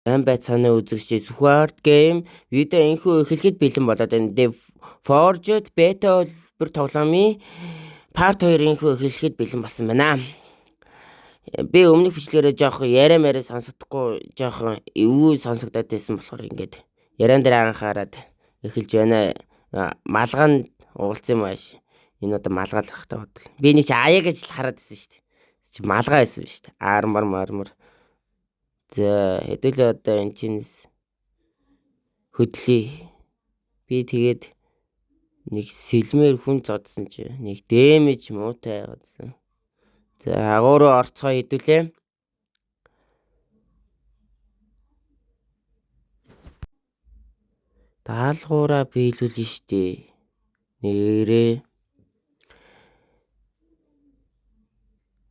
Байцааны үзэгч Sword Game видео энхүү эхлэхэд бэлэн болоод байна. Forged Beta холбор тоглоомын Part 2 энхүү эхлэхэд бэлэн болсон байна. Би өмнөх бичлэгээрээ жоох яриа сонсохдохгүй жоох эвгүй сонсогдоод байсан болохоор ингээд яриан дээр анхаарад эхэлж байна. Малгаан уулцсан юм ааш. Энэ одоо малгаал захтай бодлоо. Би нэг чи аяа гэж л хараад байсан шүү дээ. Чи малгай байсан шүү дээ. Армар. За хэдүүлээ одоо энэ чинээс хөдлөе. Би тэгээд нэг сэлмээр хүн зодсон чи нэг дэмэж муутай байгаадсан. За агууруу орцгоо хэдүүлээ. Даалгавраа биелүүлнэ штэ. Нэрээ.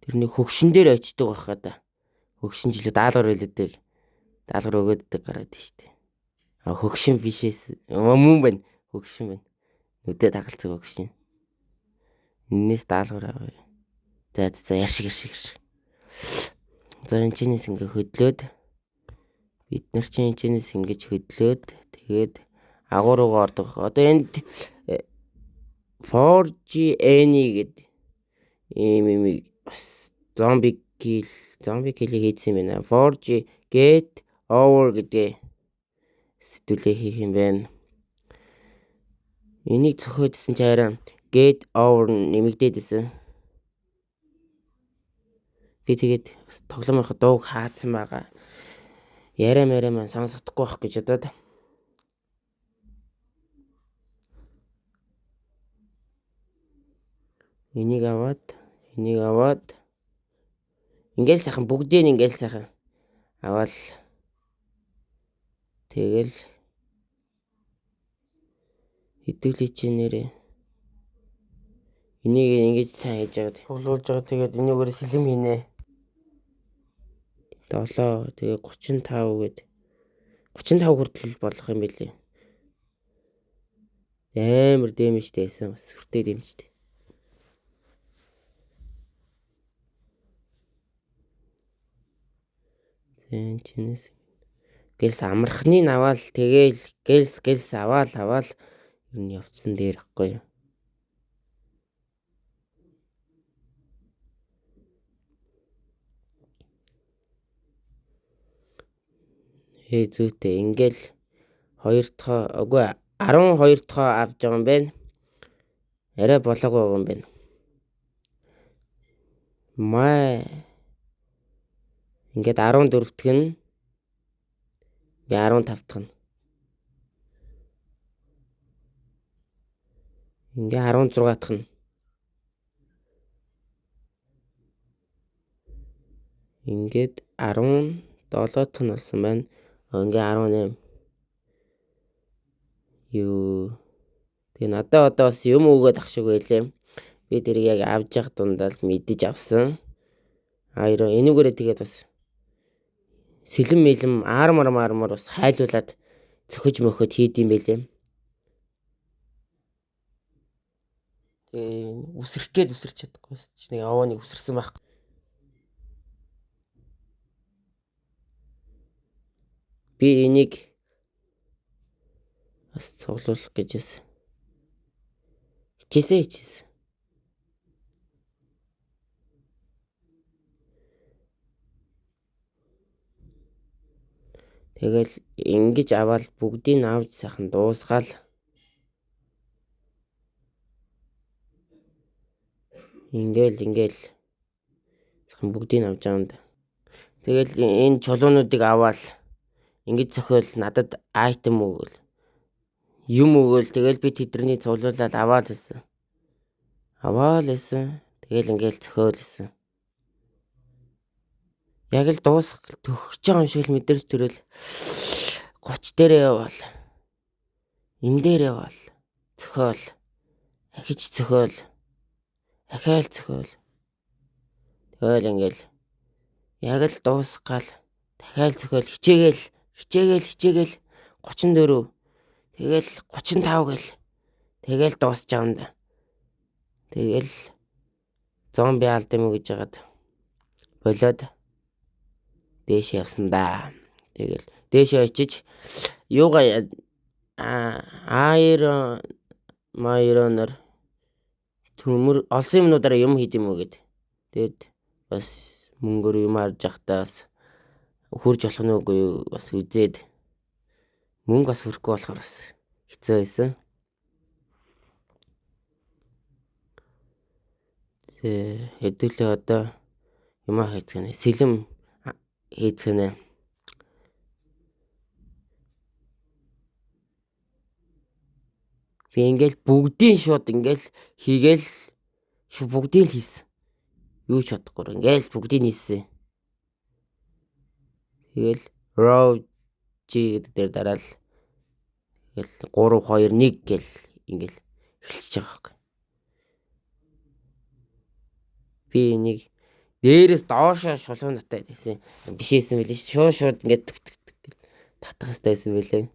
Тэр нэг хөгшин дээр очдөг байхаа да. Хөгшин жилүү даалгавар хэлэдэг. Даалгавар өгөөддөг гараад штэ. Хөгшин бишээс мөн байна. Хөгшин байна. Нүдэ тагалцаг хөгшин. Энээс даалгавар авъя. За яршиг. За энэ чинээс ингээ хөдлөөд бид нар чинь энэ чинээс ингэж хөдлөөд тэгээд агууруугаа ордог. Одоо энд Forge Any гэдэг ийм бас зомби kill хийсэн юм байна. Forge Get Over гэдэг сэтгүүлээ хийх юм байна. Энийг зохиодсон чи хараа Get Over нэмэгдээдсэн. Би тэгээд тоглоомынхаа дууг хаацсан байгаа. Яриа маань сонсохдохгүй байх гэж бодоод. Энийг аваад ингээл сайхан бүгдийг ингээл сайхан аваад тэгэл хэдүүлээ чи нэрээ энийг ингэж сайн хийж аваад тоглуулж байгаа. Тэгээд энийгээр сэлэм хийнэ. 7 тэгээ 35 гээд 35 хүртэл болох юм билий. Амар дэмжтэй байсан. Бас хүртээ дэмжтэй. Зэн чинээс гэлс амархныг аваад тэгээл гэлс аваад ер нь явцсан дээр ихгүй юу. Зүйтэй ингээл 2 дахь үгүй 12 дахь авч байгаа юм байна. Арай болоогүй байгаа юм байна. Ингээд 14 дахь нь 15 дахь нь ингээ 16 дахь нь ингээд 17 дахь нь болсон байна. Ингээ 18 юу тэгээ надад одоо бас юм өгөөд ах шиг байлээ. Би тэрийг яг авж явах дундаа л мэдэж авсан. Энүүгээрээ тэгээд бас сэлэм мэлэм армар бас хайлуулад цохиж мөхөд хийд юм байлээ. Тэгээ үсэрч чадахгүй ч нэг авааныг үсэрсэн байх. Би энийг бас цуглуулах гэж хичээсэн. Тэгэл ингэж аваад бүгдийг авч сайхан дуусгаал. Ингээл сайхан бүгдийг авч байгаа юм да. Тэгэл энэ чулуунуудыг аваад ингэж зохиол надад айтем өгөөл. Юм өгөөл. Тэгэл би тэдний цуглуулаад аваад байсан. Тэгэл ингээл зохиол байсан. Яг л төгсөж байгаа юм шиг л мэдэрч төрөл 30 дээрээ явал. Энэ дээр явал. Зохиол. Ахиж зохиол. Ахаал зохиол. Тэгэл ингээл яг л дуусгаал. Дахиад зохиол хичээгээл 34. Тэгэл 35 гэл. Тэгэл дуусч байгаа юм да. Тэгэл зомби алд юм гэж яагаад болоод дээш явсан да. Тэгэл Дээшээ очиж юугаа майронор төмөр олсон юмнуудаараа юм хийд юм уу гэд. Тэгэд бас мөнгөөр юм харж явахдаа бас хурж болох нь үгүй юу бас үзээд мөнгө бас хүрэхгүй болохоор бас хэцүү байсан. Хэдүүлээ одоо юм хийцгэнэ. Сэлэм хийцгэнэ. Би ингээл бүгдийн шууд ингээл хийгээл бүгдийг л хийсэн. Юу ч бодохгүй ингээл бүгдийг хийсэн. Тэгэл row G гэдэг дээр дараал тэгэл 3 2 1 гэл ингээл эхэлчихэж байгаа хэрэг. Би энийг дээрээс доошоо шулуун натаад байсан. Бишээсэн мэлээ шууд ингээд татах хэрэгтэй байсан мэлээ.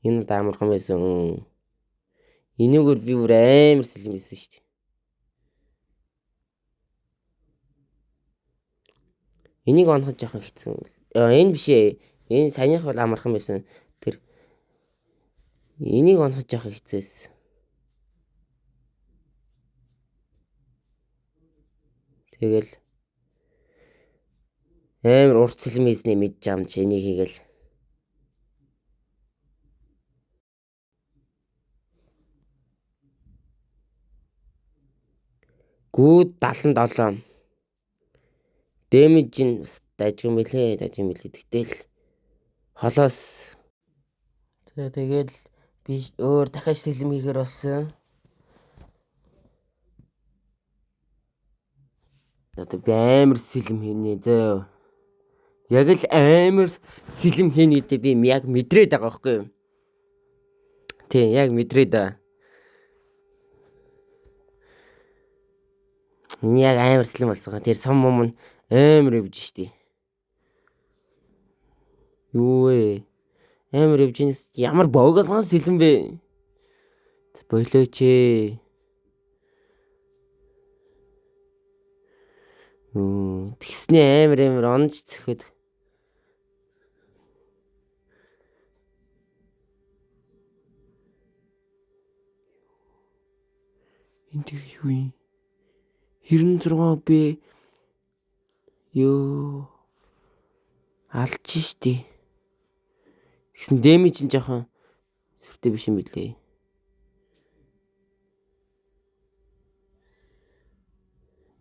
Энэ даамархан байсан. Энийгээр би бүр амар сэлэм байсан шүү дээ. Энийг оноход жоохон хэцүү. Энэ биш ээ. Энэ саяных бол амархан байсан. Тэр энийг оноход жоохон хэцүү байсан. Тэгэл амар урт сэлэм хийснээ мэдж байгаа юм чи энийг хийгээл. Гүүд 77. Дэмэж нь бас дайжгүй мэлээ. Тэгтэл холоос. Тэгэл би өөр дахиад сэлэм хийхээр болсон. Одоо би амар сэлэм хийнэ зөө. Яг л амар сэлэм хийнэ гэдэг би яг мэдрээд байгаа байхгүй юу? Тий, яг мэдрээд байгаа. Энэ яг амар сэлэм болсон. Тэр сум юм нь амар өвж штий. Юу вэ? Амар өвж инс ямар боогоолгон сэлэм бэ? Болооч ээ. Тэгснээ амар онж цөхөд. Энд юу юм? 96 би ёо алж штий. Тэгсэн дэмэж нь жоохон сүртэй биш юм билээ.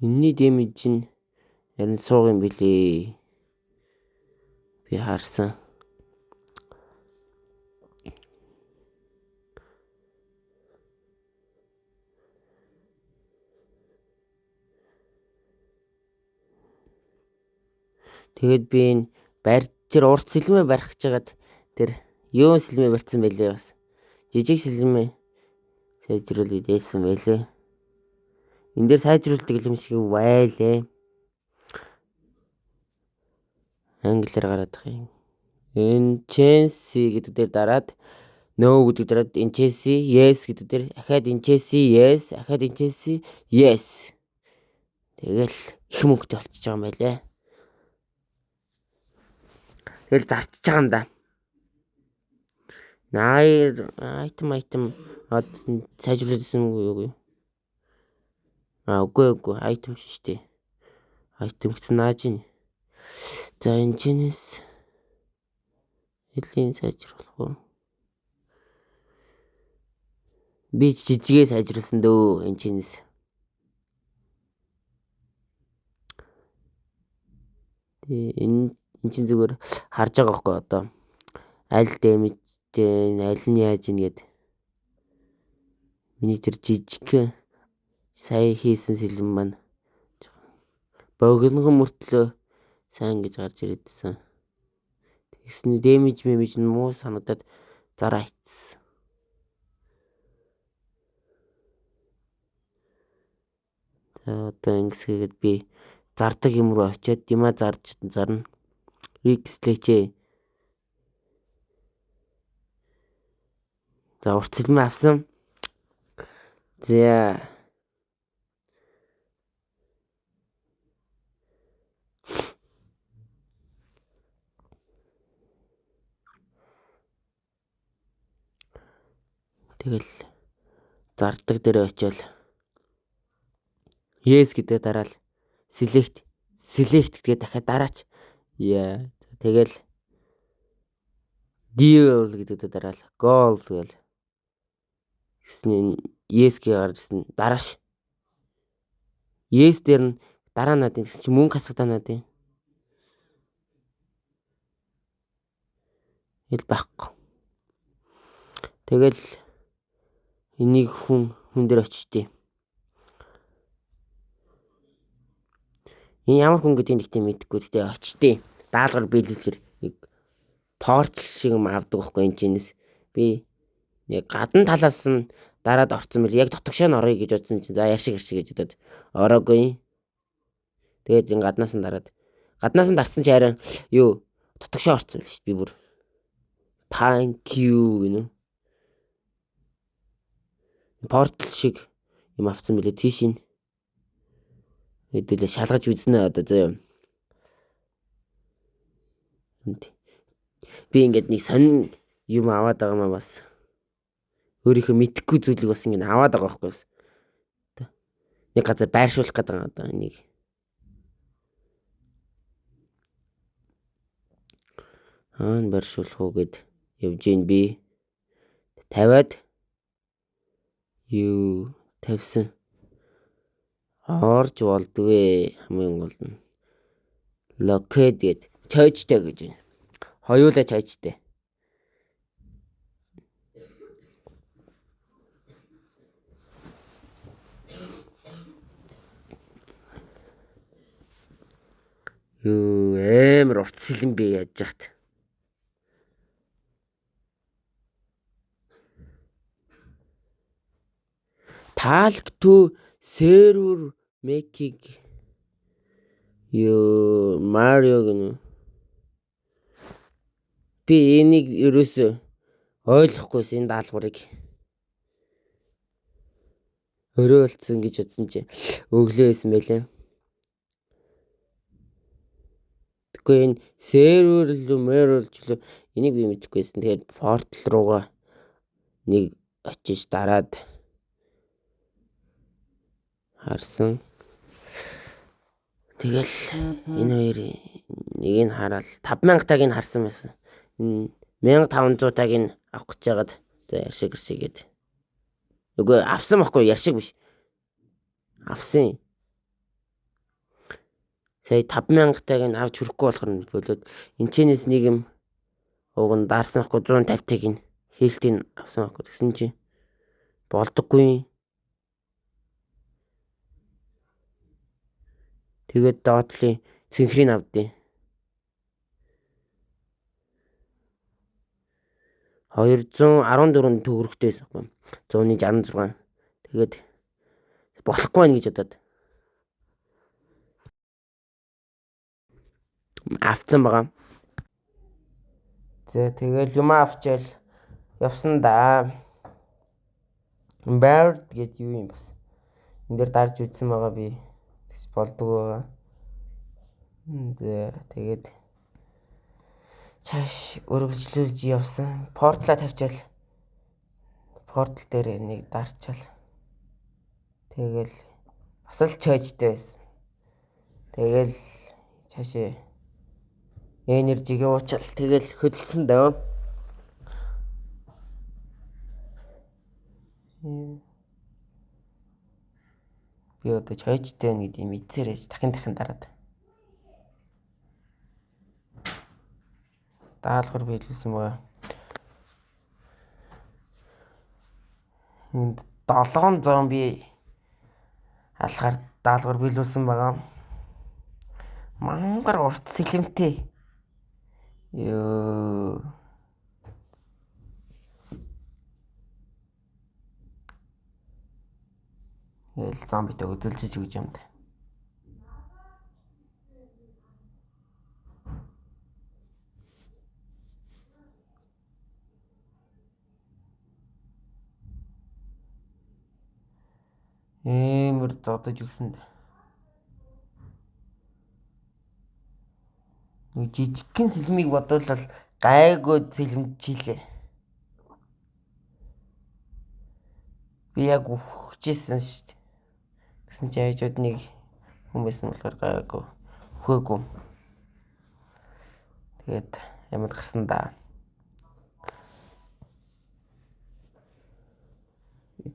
Энэний дэмэж нь харин сууг юм билээ. Би харсан. Тэгэд би энэ тэр урт сэлмээ барих гэж хагаад тэр юу сэлмээ барьсан байлээ бас. Жижиг сэлмээ сайжруулъя дээсэн байлээ. Энд дээр сайжруулдаг юм шиг байлээ. Англиар гараад байгаа юм. Inchesi гэдэг дээр дараад no гэдэг дараад inchesi yes гэдэг дээр ахаад inchesi yes ахаад inchesi yes. Тэгэл их мөнгөтэй болчихж байгаа юм байлээ. Тэгэл зарчиж байгаа юм да. Item сайжруулсан уу юу? Үгүй item шүү дээ. Item гэсэн нааж ин. За энэчнээс элийн сайжруулах уу? Би жижигээ сайжруулсан дөө энэчнээс. Энэ чинь зүгээр харж байгаа байхгүй одоо. Аль дэмэжтэй, аль нь яаж ийн гэд. Миний тэр жижиг сая хийсэн сэлэм маань богинохон мөртлөө сайн гэж гарч ирээдсэн. Тэгснэ дэмэж нь муу санагдаад зараа хийцсэн. Одоо ингэсгээд би зардаг юм руу очиод дима зарна. X-лээчээ. За урт сэлмээ авсан. За Тэгэл зардаг дээрээ очиод yes гэдэг дараал select гэдэг дахиад дараач. Яа. Тэгэл deal гэдэг дараал goal тэгэл гэсэн yes гээ гарсан дарааш. Yes дээр нь дараа надын гэсэн чи мөнгө хасагдаа надын. Ил байхгүй. Тэгэл энийг хүн дээр очтیں۔ Энэ ямар хүн гэдгийг нэгтэй мэдэхгүй гэхдээ очтیں۔ Даалгавар биелүүлэхээр нэг портал шиг юм авдаг байхгүй энэ чинээс. Би яг гадна талаас нь дараад орсон мэл яг дотгошоо нь орё гэж бодсон чинь за яшиг гэж бодоод ороогүй. Тэгээд энэ гаднаас нь дарсан чи арай юу дотгошоо орсон л шүү дээ би бүр. Thank you гэнэ. Портал шиг юм авсан мэлээ тийш ин. Хэдүүлээ шалгаж үзнэ одоо зөө. Би ингээд нэг сонин юм аваад байгаа маа бас. Өөрийнхөө мэдхгүй зүйлийг бас ингэ аваад байгаа байхгүй бас. Нэг газар байршуулах гэдэг байгаа одоо энийг. Хаана байршуулах уу гэд явж гин би. Тавиад юу тавьсан. Орж болдгүй хамгийн гол нь. Locate гэд чойчтэй гэж. Хоёулаа чойчтэй. Юу амар урт сэлэн би яаж яахт. Talk to server making юу Марио гэнэ. Би энийг ерөөсөө ойлгохгүйс энэ даалгаврыг. Өрөөлцсөн гэж бодсон чи өглөөсэн байлаа. Тэгэхгүй энэ сервер л энийг би мэдэхгүйсэн. Тэгээд портал руугаа нэг очиж дараад харсан. Тэгэл энэ хоёрын нэг нь хараад 5000 таг нь харсан байсан. 1500 таг нь авах гэж байгаад за яршиг гээд. Үгүй авсан байхгүй яршиг биш. Авсан. Сая 5000 таг нь авч хүрэхгүй болохоор нь болоод энэчнээс нэг юм уг нь даарсан байхгүй 150 таг нь хэлтийн авсан байхгүй гэсэн чи болдоггүй. Тэгээд доотлын цэнхрийг авдیں۔ 214 төгрөгтэй байсан юм. 166. Тэгээд болохгүй байна гэж бодоод авцсан байгаа. За тэгэл юм авчаал явсан да. Bird гэд юу юм бас. Энд дээр дарж үзсэн байгаа би. Тэгс болдгоо. За тэгээд чааш өргөжлүүлж явсан. Портла тавьчаал. Портал дээр нэг дарчаал. Тэгэл бас л чойжтэй байсан. Тэгэл чаашаа энержиг уучаал. Тэгэл хөдөлсөн дөө. Би одоо чойжтэй байна гэдэг мэдсээрээ дахин дараад. Даалгавар биелүүлсэн байгаа. Энд 7 зомби алхаар даалгавар биелүүлсэн байгаа. Мангар урт сэлэмтэй. Ёо. Эл зомбитэй үзэлцэж өгч юм да. Эмэр зодож өгсөн да. Нэг жижигхэн сэлмийг бодвол гайгүй сэлэмжлээ. Би яг өгчихсэн шүү дээ. Тэгсэн чи хажууд нэг хүмүүс нь болохоор гайгүй. Өгөөгүй. Тэгээд ямар гарсан да.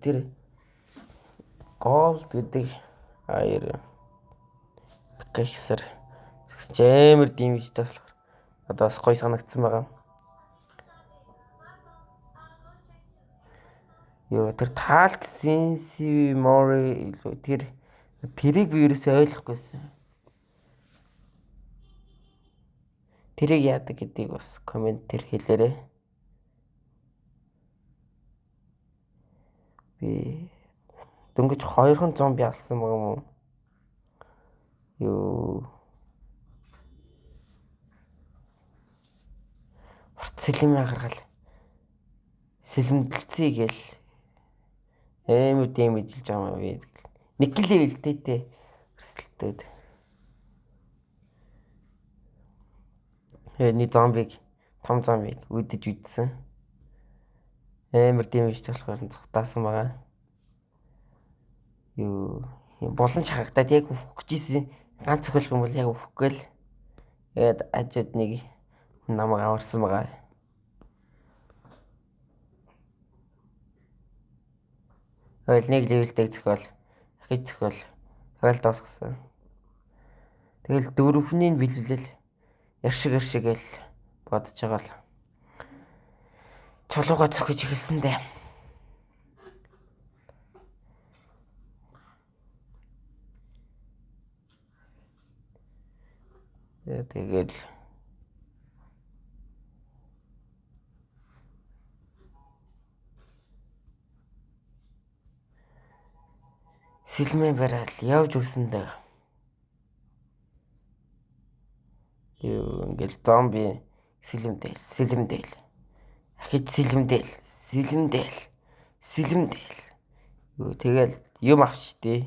Тэр голд гэдэг аяр пикэшсэр тэгсэн чи амар димжтэй болохоор одоо бас гоё санагдсан байгаа. Ёо тэр Talk Sense More тэрийг би ерөөсөй ойлгохгүйсэн. Тэрийг яадаг гэдгийг бас комент тэр хэлээрэй. Би дөнгөж 2 зомби алсан байгаа юм уу? Ёо. Урт сэлэмээ гаргал. Сэлэмдэлцээ гээл. Амар дэмэжлж байгаа юм би. Нэг левел тээ. Өрсөлдөд. Нэг зомбиг, том зомбиг үдэж үдсэн. Амар дэмэжтэй болохоор цухтаасан байгаа. Юу болон шахагдаад яг өөх гэжсэн. Ганц цохилох юм бол яг өөхгүй л. Тэгээд ажид нэг намайг аварсан байгаа. Ойл нэг левелтэй зохиол, ахиж зохиол, тэгэл дуусгасан. Тэгэл дөрөвхнийг билүүлэл яршиг л бодож байгаа л. Чулууга цохиж эхэлсэн дээ. Тэгэл сэлмээ бараал явж үсэндээ. Юу ингээл зомби сэлэмдээл. Ахиж сэлэмдээл. Юу тэгэл юм авчдээ.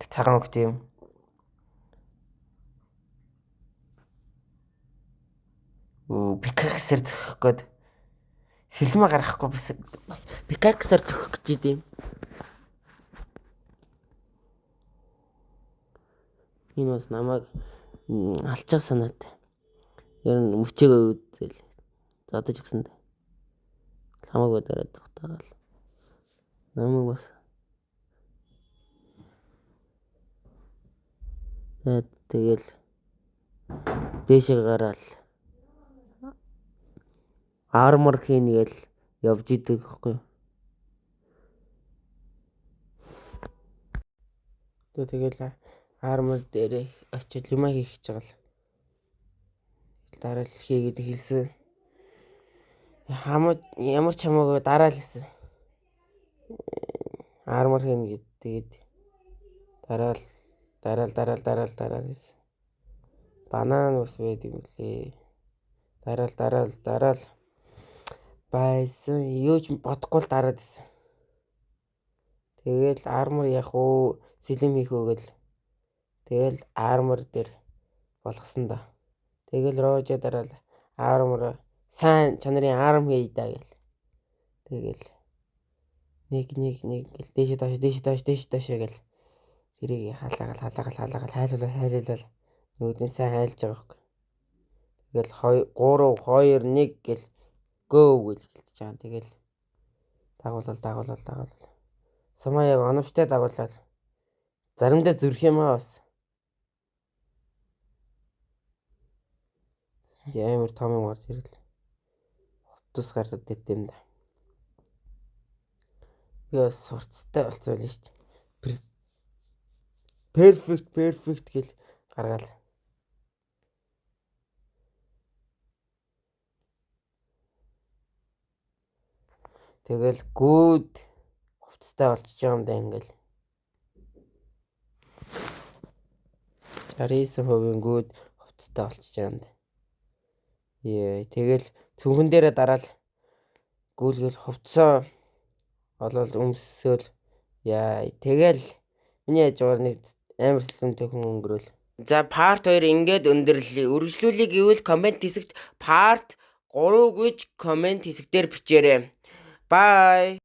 Цагаан хөх тийм. Пикаксэр зөхөх гээд сэлмээ гаргахгүй бас пикаксэр зөхөх гэж идэв. Энэ бас намайг алчаа санаад. Ер нь мөчөөгөө үзэл. Задаж өгсөндөө. Хамаагүй дараад зогтаагаал. Намайг бас тэгэл дээшээ гараал. Armor хийнгээл явж идэг гэхгүй. Тэгэл armor дээр очиж юм хийх гэж байгаа л. Дараа л хийгээд хэлсэн. Ямар ч хамаагүй дараа л хэлсэн. Armor хийн гэдэг. Дараа л хэлсэн. Банан ус байд юм лээ. Дараа л байсан. Юу ч бодохгүй л дараад исэн. Тэгэл armor яах уу? Сэлэм хийх үү гэл. Тэгэл armor дээр болгосон да. Тэгэл роожо дараал armor сайн чанарын arm хий даа гэл. Тэгэл нэг гэл дээшээ доош гэл. Тэрийг халаагаал хайлуулал нүүдэн сайн хайлж байгаа хөөх. Тэгэл 3 2 1 гэл гөө гэл хэлж байгаа. Тэгэл дагуулал. Сумаа яг оновчтой дагуулал. Заримдаа зүрх юм аа бас. Амар том юм гарч ирэл. Утас гараад дэт юм да. Яа сурцтай болцсон л шүү дээ. Perfect гэл гаргаал. Тэгэл good хувцастай болчихж байгаа юм да ингээл. 69% good хувцастай болчихж байгаа юм да. Тэгэл цүнхэн дээрээ дараал гүйлгэл хувцаа олол өмсөөл тэгэл миний хажуугаар нэг амар сэлэмтэй хүн өнгөрөөл. За part 2 ингээд өндөрлөе. Үргэлжлүүлэх гэвэл комент хэсэгт part 3 гэж комент хэсэг дээр бичээрэй. Bye.